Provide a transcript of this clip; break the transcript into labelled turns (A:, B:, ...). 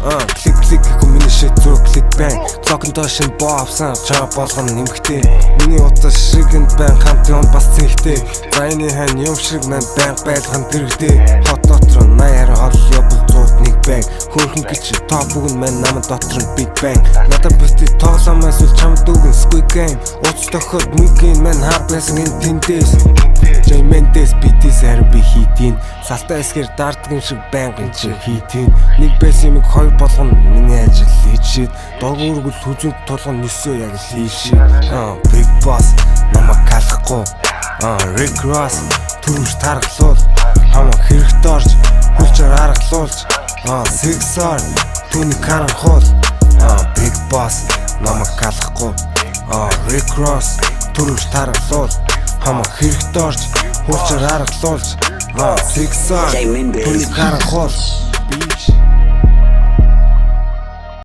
A: Клик миний shit зур click bang Цогон дошин боо авсан чаа болгоно нэмэгтэй Миний утас шиг энд байн хамтын бас цэгтэй За энэ хань юм шиг мэн байн байлган дэрэгтэй Хот дотор 80 хол явбал 101 bang Хөрхөн гэж топ бүгэн мэн намын дотор нь big bang Надад бити тоглоомоос үл чамд үгэн squid game Уц тоход мөгийн мэн хапэсэн энэ тэндээс Jay Mendes битээс харин би хийтийн Салтаа эсгэр дарддаг юм шиг байнгын чи хийтийн Нэг байс юмыг хоёр болгоно миний ажил хийшид Догуургул хүзүнд тулгын нөсөө яг хийшид Big Boss намайг калахгүй Rick Ross түрүүш тархлуул Хамаг хэрэгтэй орж хүлчээр аргалуулж Sixar түүний харанхуул Big Boss намайг калахгүй Rick Ross түрүүш тархлуул Хамаг хэрэгтэй орж хүлчээр аргалуулж Sixar түүний харанхуул